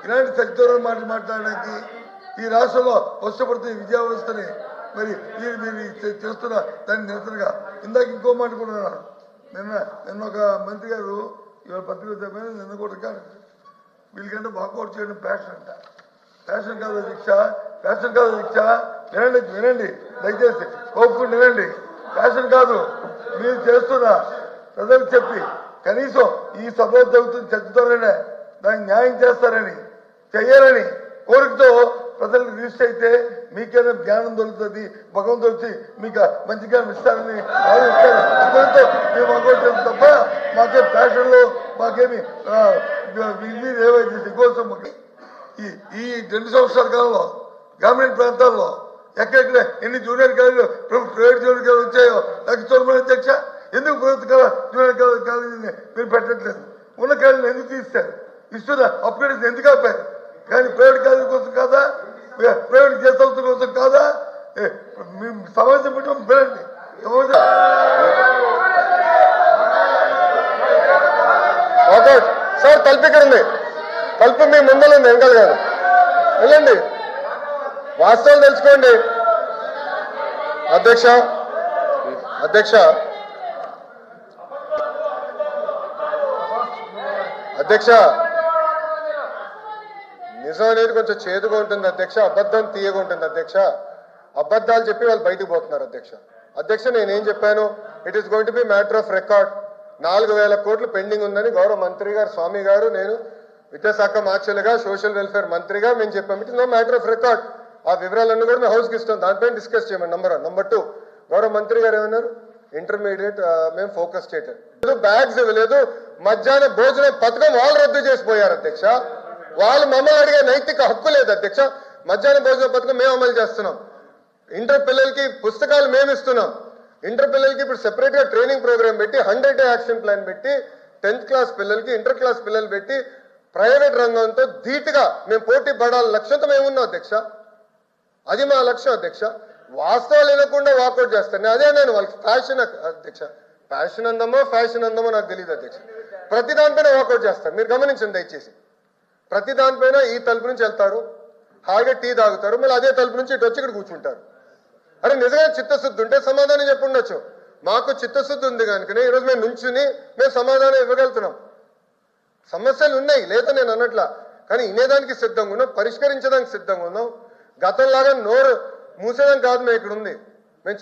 ఇలాంటి సచివాలయం మాట్లాడడానికి ఈ రాష్ట్రంలో కష్టపడుతున్న విద్యా వ్యవస్థని మరి మీరు చేస్తున్న దాన్ని నిరసనగా ఇందాక ఇంకో మాట కూడా అన్నాడు. నిన్న ఒక మంత్రి గారు ఇవాళ పత్రిక చెప్పారు, నిన్న కూడా కాదు, వీళ్ళకంటే వాకౌట్ చేయడం ప్యాషన్ అంట. ప్యాషన్ కాదు దీక్ష, ప్యాషన్ కాదు దీక్ష. వినండి దయచేసి కోపుకుని వినండి. ప్యాషన్ కాదు, మీరు చేస్తున్న ప్రజలకు చెప్పి కనీసం ఈ సభలో జరుగుతుంది చర్చతోనే దానికి న్యాయం చేస్తారని చెయ్యాలని కోరికతో ప్రజలకు రిజిస్టర్ అయితే మీకైనా జ్ఞానం దొరుకుతుంది, భగవంతుడు వచ్చి మీకు మంచి జ్ఞానం ఇస్తారని ఆలోచిస్తారు. మేము అనుకోవట్లేదు తప్ప మాకే ప్యాషన్లో మాకేమి ఏవైతే కోసం ఈ 2 సంవత్సరాల కాలంలో గ్రామీణ ప్రాంతాల్లో ఎక్కడెక్కడ ఎన్ని జూనియర్ కాలేజీలు ప్రైవేట్ జూనియర్ కాలేజీలు వచ్చాయో నాకు చూడమని అధ్యక్ష. ఎందుకు ప్రభుత్వ జూనియర్ కాలేజీని మీరు పెట్టట్లేదు? ఉన్న కాలేజీని ఎందుకు తీస్తారు? ఇస్తున్న అప్గ్రేడేషన్ ఎందుకు ఆపారు? కానీ ప్రైవేట్ కాలేజీ కోసం కాదా, ప్రైవేట్ సంస్థల కోసం కాదా? సమాజం పెట్టుకుని పెరండి. సార్ తలుపు ఇక్కడ ఉంది, తలుపు మీ ముందర ఉంది, వెనకాల కాదు. వెళ్ళండి, వాస్తవాలు తెలుసుకోండి. అధ్యక్ష అధ్యక్ష అధ్యక్ష నిజం అనేది కొంచెం చేదుగా ఉంటుంది అధ్యక్ష, అబద్ధం తీయగా ఉంటుంది అధ్యక్ష. అబద్ధాలు చెప్పి వాళ్ళు బయటకు పోతున్నారు అధ్యక్ష. అధ్యక్ష నేనేం చెప్పాను, it is going to be matter of record. 4,000 కోట్లు పెండింగ్ ఉందని గౌరవ మంత్రి గారు స్వామి గారు, నేను విద్యాశాఖ మార్చులుగా సోషల్ వెల్ఫేర్ మంత్రిగా మేము చెప్పాము. It is no matter of record. ఆ వివరాలన్నీ కూడా మేము హౌస్కి ఇస్తాం, దానిపైన డిస్కస్ చేయమని. నెంబర్ 1. నెంబర్ 2, గౌరవ మంత్రి గారు ఏమన్నారు, ఇంటర్మీడియట్ మేము ఫోకస్ స్టేటెడ్, బ్యాగ్స్ ఇవ్వలేదు, మధ్యాహ్న భోజన పథకం వాళ్ళు రద్దు చేసిపోయారు అధ్యక్ష. వాళ్ళు మమ్మల్ని అడిగే నైతిక హక్కు లేదు అధ్యక్ష. మధ్యాహ్న భోజన పథకం మేము అమలు చేస్తున్నాం, ఇంటర్ పిల్లలకి పుస్తకాలు మేము ఇస్తున్నాం, ఇంటర్ పిల్లలకి ఇప్పుడు సెపరేట్గా ట్రైనింగ్ ప్రోగ్రామ్ పెట్టి 100 డే యాక్షన్ ప్లాన్ పెట్టి 10th క్లాస్ పిల్లలకి ఇంటర్ క్లాస్ పిల్లలు పెట్టి ప్రైవేట్ రంగంతో ధీటుగా మేము పోటీ పడాలి లక్ష్యంతో మేము ఉన్నాం అధ్యక్ష. అది మా లక్ష్యం అధ్యక్ష. వాస్తవాలు వినకుండా వాకౌట్ చేస్తాను, అదే నేను వాళ్ళకి ఫ్యాషన్ అధ్యక్ష. ఫ్యాషన్ అందామో ఫ్యాషన్ అందామో నాకు తెలియదు అధ్యక్ష. ప్రతి దానిపైన వాకౌట్ చేస్తారు, మీరు గమనించండి దయచేసి. ప్రతి దానిపైన ఈ తలుపు నుంచి వెళ్తారు, హాయిగా టీ తాగుతారు, మళ్ళీ అదే తలుపు నుంచి ఇటు వచ్చి ఇక్కడ కూర్చుంటారు. అరే నిజంగా చిత్తశుద్ధి ఉంటే సమాధానం చెప్పుండొచ్చు. మాకు చిత్తశుద్ధి ఉంది కనుకనే ఈరోజు మేము నుంచుని మేము సమాధానం ఇవ్వగలుగుతున్నాం. సమస్యలు ఉన్నాయి లేదా నేను అన్నట్లా, కానీ వినేదానికి సిద్ధంగా ఉన్నాం, పరిష్కరించడానికి సిద్ధంగా ఉన్నాం. గతంలాగా నోరు మూసేదానికి కాదు మేము ఇక్కడ ఉంది. మేము